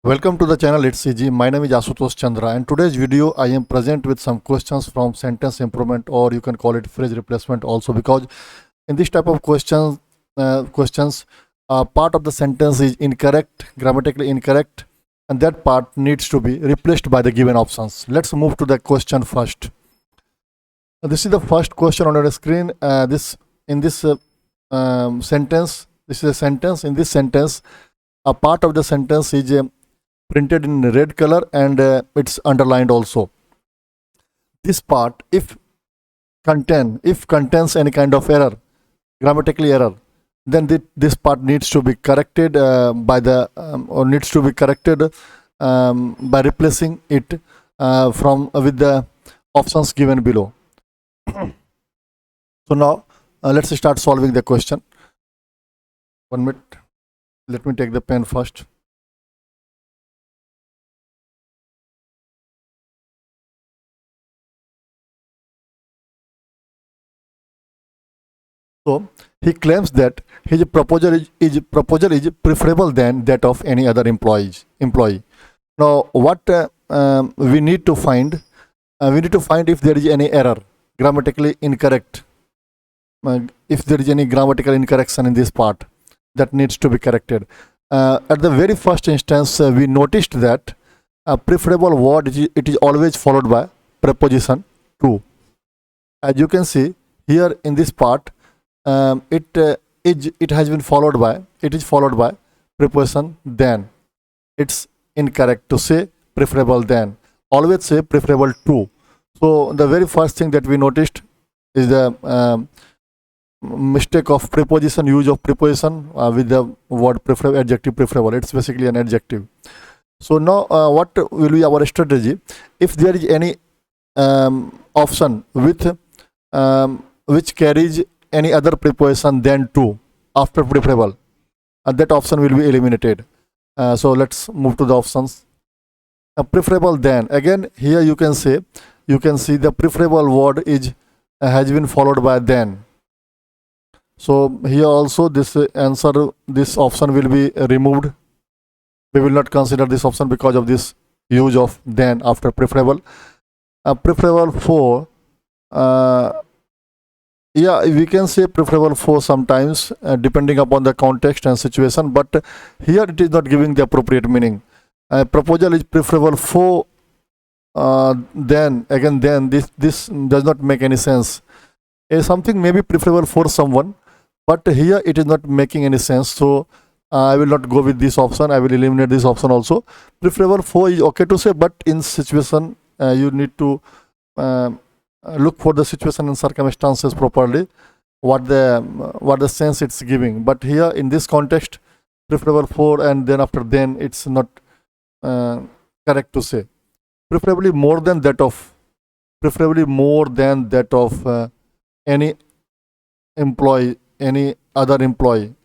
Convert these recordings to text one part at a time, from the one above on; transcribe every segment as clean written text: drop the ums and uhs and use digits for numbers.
Welcome to the channel, it's CG. My name is Asutosh Chandra, and today's video I am present with some questions from sentence improvement, or you can call it phrase replacement also, because in this type of questions part of the sentence is incorrect, grammatically incorrect, and that part needs to be replaced by the given options. Let's move to the question first. This is the first question on your screen. Sentence, this is a sentence. In this sentence, a part of the sentence is printed in red color, and it's underlined also. This part, if contains any kind of error, grammatical error, then this part needs to be corrected by replacing it from with the options given below. So now let's start solving the question. 1 minute. Let me take the pen first. So he claims that his proposal is preferable than that of any other employee. Now, what we need to find? We need to find if there is any error, grammatically incorrect. If there is any grammatical incorrection in this part, that needs to be corrected. At the very first instance, we noticed that a preferable word it is always followed by preposition to. As you can see here in this part, it has been followed by preposition than. It's incorrect to say preferable than. Always say preferable to. So the very first thing that we noticed is the mistake of preposition, use of preposition with the word adjective preferable. It's basically an adjective. So now what will be our strategy? If there is any option with which carries any other preposition than to after preferable, that option will be eliminated. So let's move to the options. Preferable than, again here you can see the preferable word has been followed by than. So here also this option will be removed. We will not consider this option because of this use of than after preferable. Preferable for, we can say preferable for sometimes depending upon the context and situation, but here it is not giving the appropriate meaning. Proposal is preferable for then, again then, this does not make any sense. Something may be preferable for someone, but here it is not making any sense. So I will not go with this option. I will eliminate this option also. Preferable for is okay to say, but in situation you need to look for the situation and circumstances properly, what the sense it's giving. But here in this context, preferable for and then after then, it's not correct to say. Preferably more than that of any employee, any other employee.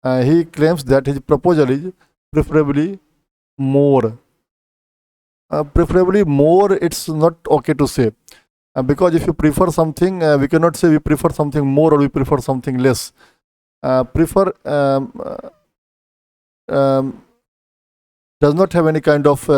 He claims that his proposal is preferably more. Preferably more, it's not okay to say. Because if you prefer something, we cannot say we prefer something more or we prefer something less. Prefer does not have any kind of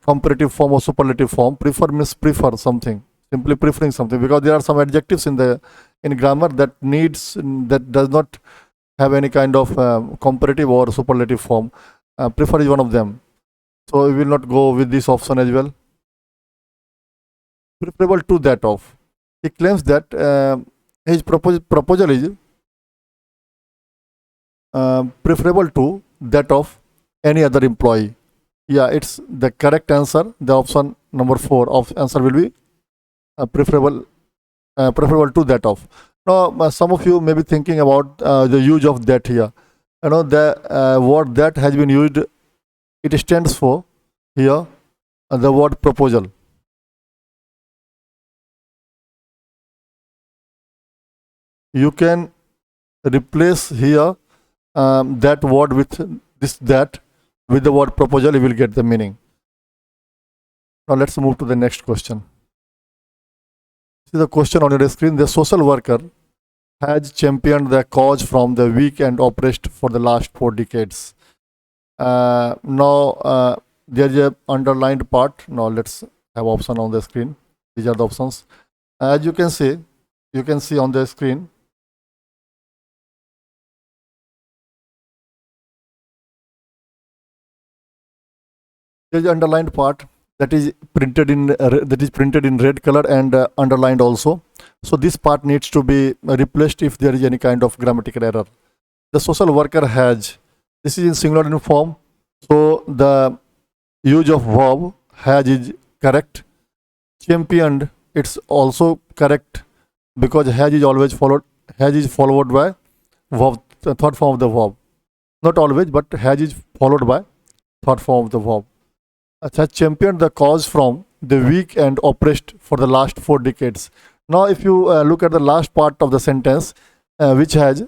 comparative form or superlative form. Prefer means prefer something, simply preferring something, because there are some adjectives in grammar that does not have any kind of comparative or superlative form. Prefer is one of them. So we will not go with this option as well. Preferable to that of. He claims that his proposal is preferable to that of any other employee. Yeah, it's the correct answer. The option number 4 of answer will be preferable to that of. Now some of you may be thinking about the use of that here. The word that has been used, it stands for here the word proposal. You can replace here that word with with the word proposal, you will get the meaning. Now let's move to the next question. See the question on your screen. The social worker has championed the cause from the weak and oppressed for the last 4 decades. Now there is a underlined part. Now let's have option on the screen. These are the options. As you can see on the screen. There is underlined part that is printed in red color and underlined also. So this part needs to be replaced if there is any kind of grammatical error. The social worker has. This is in singular form. So the use of verb has is correct. Championed, it's also correct because has is always followed. Has is followed by verb, the third form of the verb. Not always, but has is followed by third form of the verb. Has championed the cause from the weak and oppressed for the last 4 decades. Now, if you look at the last part of the sentence, which has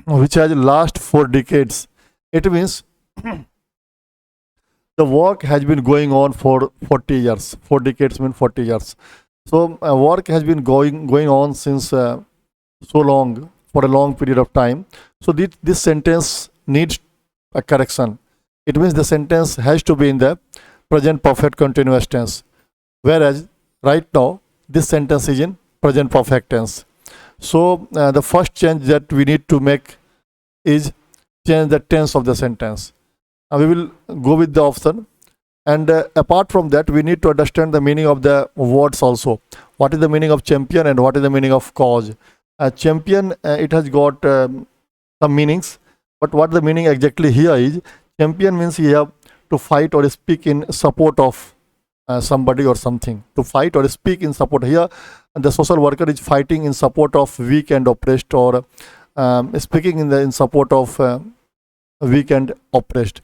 last 4 decades, it means the work has been going on for 40 years. 4 decades mean 40 years. So work has been going on since so long, for a long period of time. So this sentence needs a correction. It means the sentence has to be in the present perfect continuous tense. Whereas right now, this sentence is in present perfect tense. So the first change that we need to make is change the tense of the sentence. We will go with the option. And apart from that, we need to understand the meaning of the words also. What is the meaning of champion and what is the meaning of cause? Champion, it has got some meanings. But what the meaning exactly here is, champion means you have to fight or speak in support of somebody or something. To fight or speak in support. Here, the social worker is fighting in support of weak and oppressed, or speaking in support of weak and oppressed.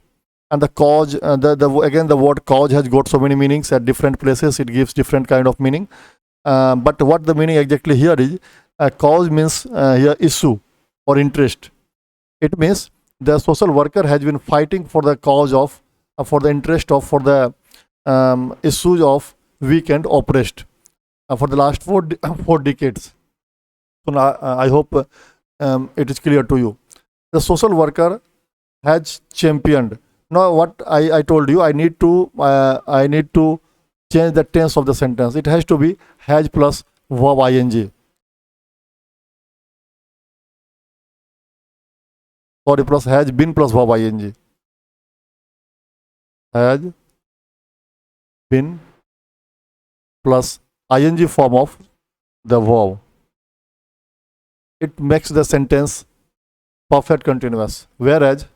And the cause, again the word cause has got so many meanings at different places. It gives different kind of meaning. But what the meaning exactly here is, cause means here issue or interest. It means the social worker has been fighting for the cause of, for the interest of, for the issues of weak and oppressed for the last 4 decades. So now, I hope it is clear to you. The social worker has championed. Now what I told you, I need to change the tense of the sentence. It has to be has plus verb ing. Sorry, plus has been plus verb ing. Has been plus ing form of the verb. It makes the sentence perfect continuous. Whereas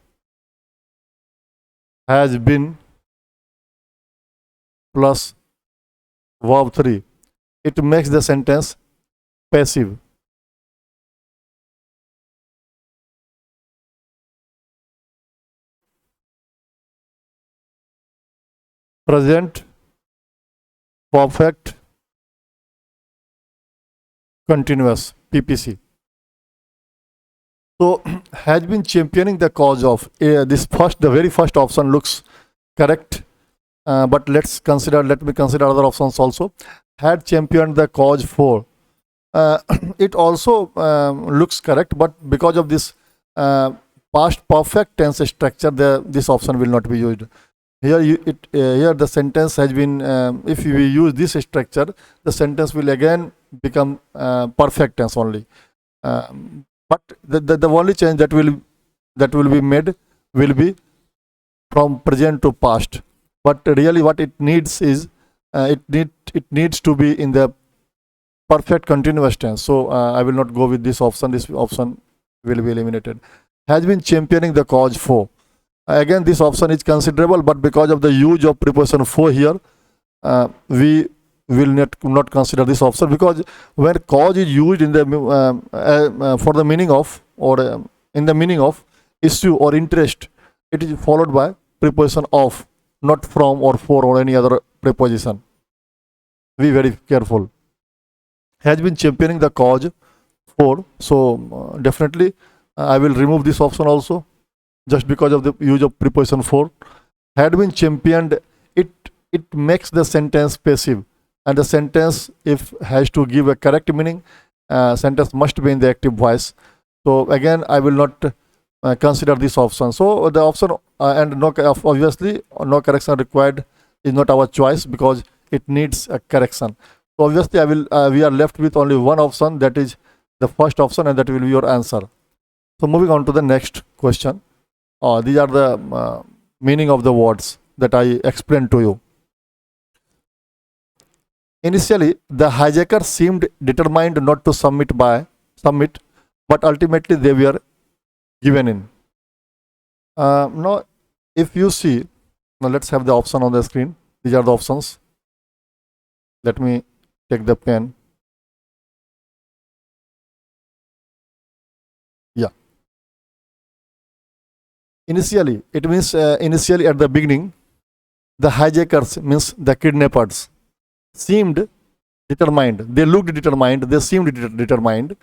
has been plus verb 3, it makes the sentence passive. Present perfect continuous, PPC. So has been championing the cause of, the very first option looks correct, but let me consider other options also. Had championed the cause for, it also looks correct, but because of this past perfect tense structure, this option will not be used. Here here the sentence has been, if we use this structure, the sentence will again become perfect tense only. But the only change that will be made will be from present to past. But really what it needs is, it needs to be in the perfect continuous tense. So I will not go with this option. This option will be eliminated. Has been championing the cause for. Again, this option is considerable, but because of the use of preposition for here, we will not consider this option, because when cause is used in the for the meaning of, or in the meaning of issue or interest, it is followed by preposition of, not from or for or any other preposition. Be very careful. Has been championing the cause for. So definitely I will remove this option also, just because of the use of preposition for. Had been championed, it makes the sentence passive, and the sentence, if has to give a correct meaning, sentence must be in the active voice. So again, I will not consider this option. So the option and no, obviously no correction required is not our choice because it needs a correction. So obviously we are left with only one option, that is the first option, and that will be your answer. So moving on to the next question. These are the meaning of the words that I explained to you. Initially, the hijacker seemed determined not to submit, but ultimately they were given in. Now, if you see, now let's have the option on the screen. These are the options. Let me take the pen. Yeah. Initially, it means initially at the beginning, the hijackers means the kidnappers seemed determined. They looked determined. They seemed determined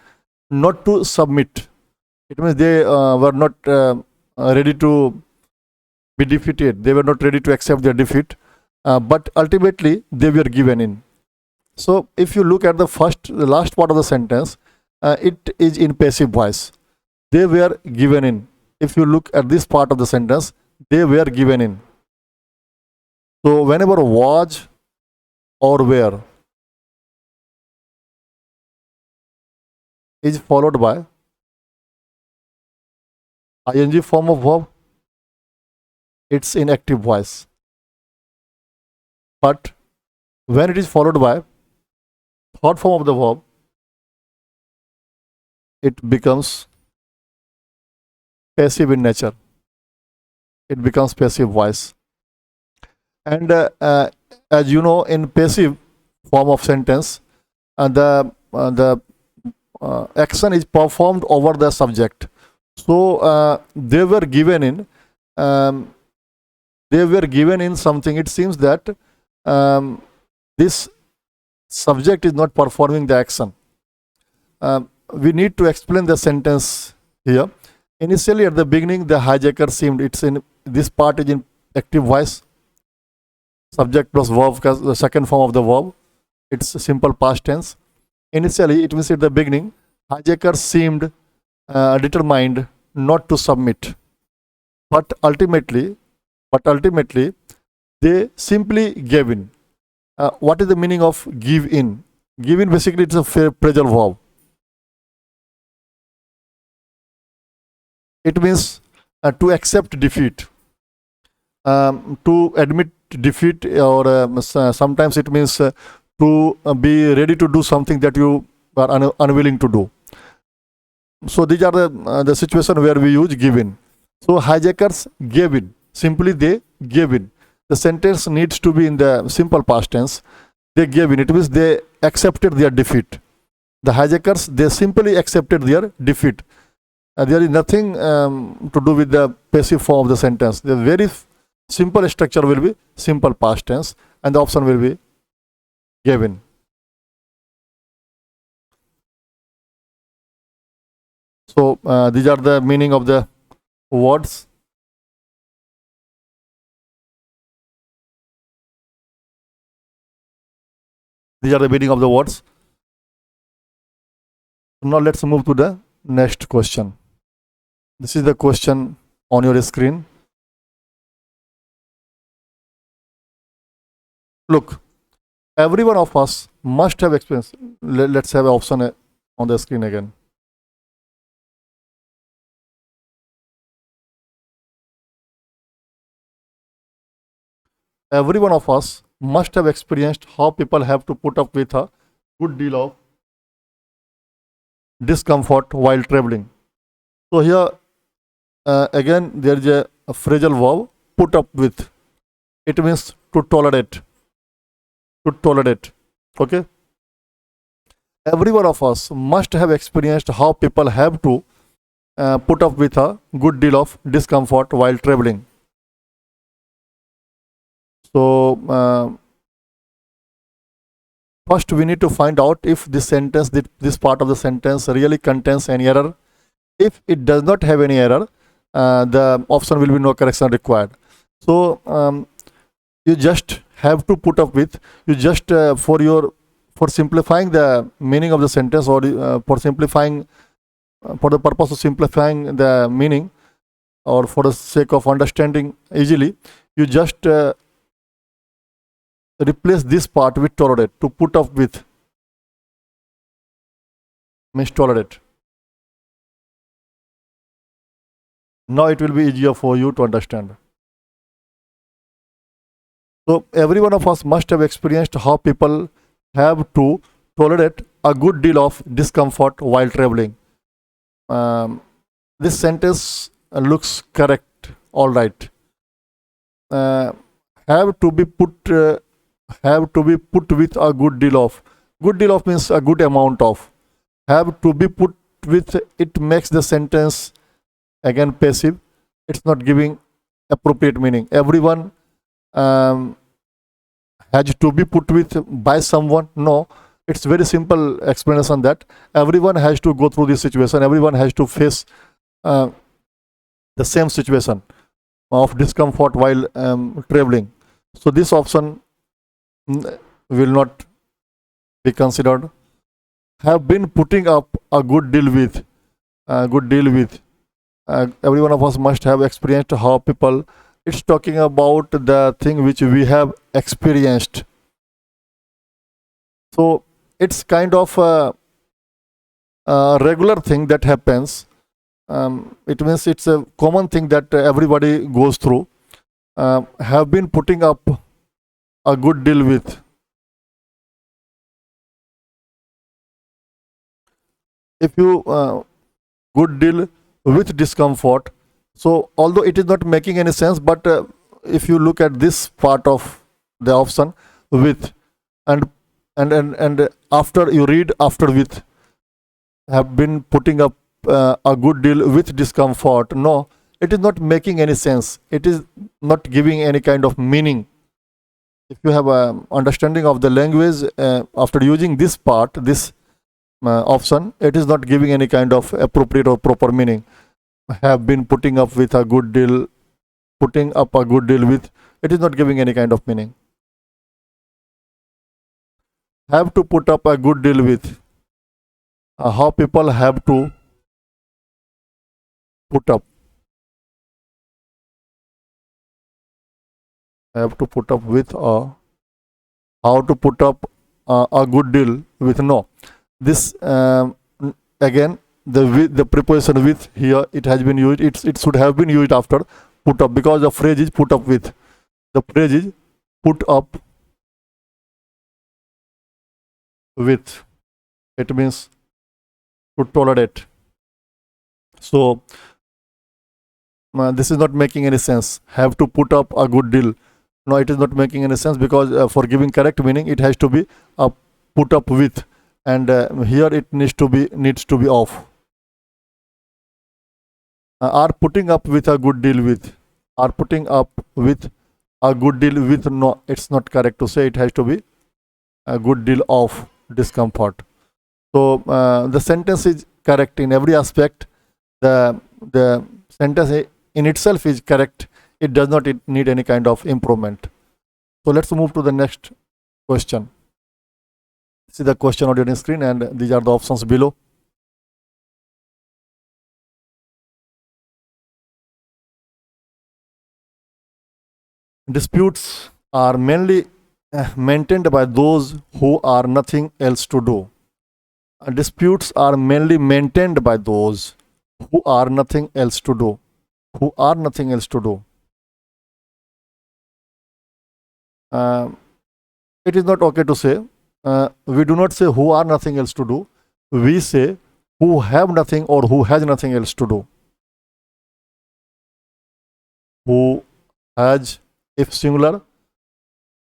not to submit. It means they were not ready to be defeated. They were not ready to accept their defeat. But ultimately, they were given in. So, if you look at the last part of the sentence, it is in passive voice. They were given in. If you look at this part of the sentence, they were given in. So, whenever was or were is followed by ing form of verb, it's in active voice. But when it is followed by third form of the verb, it becomes passive in nature. It becomes passive voice. And as you know, in passive form of sentence, the action is performed over the subject. So they were given in. They were given in something. It seems that this subject is not performing the action. We need to explain the sentence here. Initially, at the beginning, the hijacker seemed. It's in this part is in active voice. Subject plus verb, the second form of the verb. It's a simple past tense. Initially, it means at the beginning, hijacker seemed determined not to submit, but ultimately, they simply gave in. What is the meaning of give in? Give in basically it's a phrasal verb. It means to accept defeat, to admit defeat, or sometimes it means to be ready to do something that you are unwilling to do. So these are the situation where we use give in. So hijackers gave in. Simply they gave in. The sentence needs to be in the simple past tense. They gave in. It means they accepted their defeat. The hijackers, they simply accepted their defeat. There is nothing to do with the passive form of the sentence. The very simple structure will be simple past tense, and the option will be given. So these are the meaning of the words. These are the meaning of the words. Now let's move to the next question. This is the question on your screen. Look, every one of us must have experienced. Let's have an option on the screen again. Every one of us must have experienced how people have to put up with a good deal of discomfort while traveling. So here again there is a phrasal verb, put up with. It means to tolerate. To tolerate. Okay. Every one of us must have experienced how people have to put up with a good deal of discomfort while traveling. So first we need to find out if this sentence, this part of the sentence really contains any error. If it does not have any error, the option will be no correction required. So you just have to put up with, you just for simplifying the meaning of the sentence, or for the purpose of simplifying the meaning, or for the sake of understanding easily, you just replace this part with tolerate. To put up with means tolerate. Now it will be easier for you to understand. So every one of us must have experienced how people have to tolerate a good deal of discomfort while traveling. This sentence looks correct, all right. Uh, have to be put with a good deal of. Good deal of means a good amount of. Have to be put with, it makes the sentence again passive. It's not giving appropriate meaning. Everyone has to be put with by someone. No, it's very simple explanation that everyone has to go through this situation. Everyone has to face the same situation of discomfort while traveling. So this option will not be considered. Have been putting up a good deal with. Every one of us must have experienced how people. It's talking about the thing which we have experienced. So it's kind of a regular thing that happens. It means it's a common thing that everybody goes through. Have been putting up a good deal with. If you good deal with discomfort, so although it is not making any sense, but if you look at this part of the option with, and after you read after with, have been putting up a good deal with discomfort, no, it is not making any sense. It is not giving any kind of meaning. If you have an understanding of the language after using this part, this option, it is not giving any kind of appropriate or proper meaning. Have been putting up with a good deal, putting up a good deal with, it is not giving any kind of meaning. Have to put up a good deal with. How people have to put up. Have to put up with, how to put up a good deal with. No, this again the preposition with here, it has been used. It should have been used after put up, because the phrase is put up with. The phrase is put up with. It means to tolerate. So this is not making any sense. Have to put up a good deal. No, it is not making any sense, because for giving correct meaning, it has to be put up with, and here it needs to be off. Are putting up with a good deal with. Are putting up with a good deal with. No, it's not correct to say. It has to be a good deal of discomfort. So the sentence is correct in every aspect. The sentence in itself is correct. It does not need any kind of improvement. So let's move to the next question. See the question on your screen, and these are the options below. Disputes are mainly maintained by those who are nothing else to do. Disputes are mainly maintained by those who are nothing else to do. Who are nothing else to do. It is not okay to say. We do not say who are nothing else to do. We say who have nothing or who has nothing else to do. Who has if singular,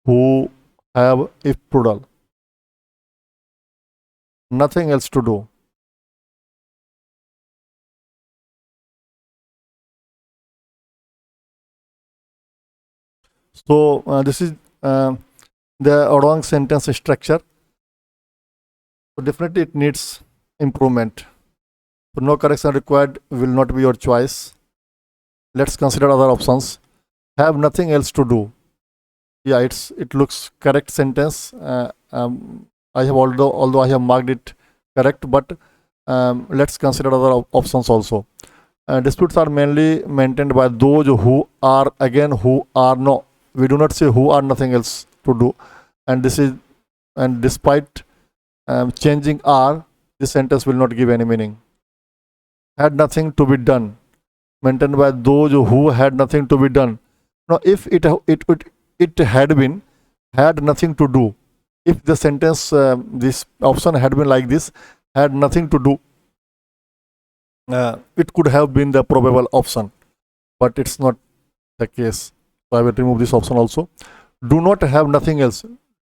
who have if plural. Nothing else to do. So this is the wrong sentence structure. So definitely it needs improvement. So no correction required will not be your choice. Let's consider other options. Have nothing else to do. Yeah, it looks correct sentence. I have although I have marked it correct, but let's consider other options also. Disputes are mainly maintained by those who are again who are no. We do not say who are nothing else to do, and this is and despite changing are, this sentence will not give any meaning. Had nothing to be done, maintained by those who had nothing to be done. Now, if it had been had nothing to do, if the sentence this option had been like this, had nothing to do, it could have been the probable option, but it's not the case. So I will remove this option also. Do not have nothing else.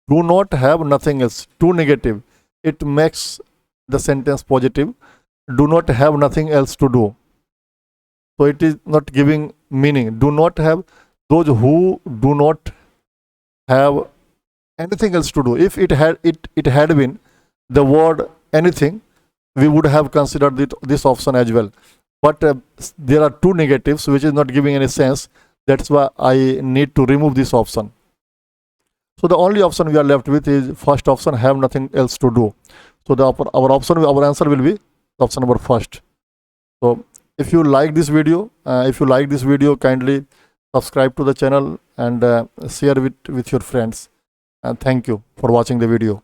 Do not have nothing else. Too negative. It makes the sentence positive. Do not have nothing else to do. So it is not giving meaning. Do not have, those who do not have anything else to do. If it had been the word anything, we would have considered this option as well. But there are two negatives which is not giving any sense. That's why I need to remove this option. So the only option we are left with is first option, have nothing else to do. So our answer will be option number first. So if you like this video, kindly subscribe to the channel and share with your friends. And thank you for watching the video.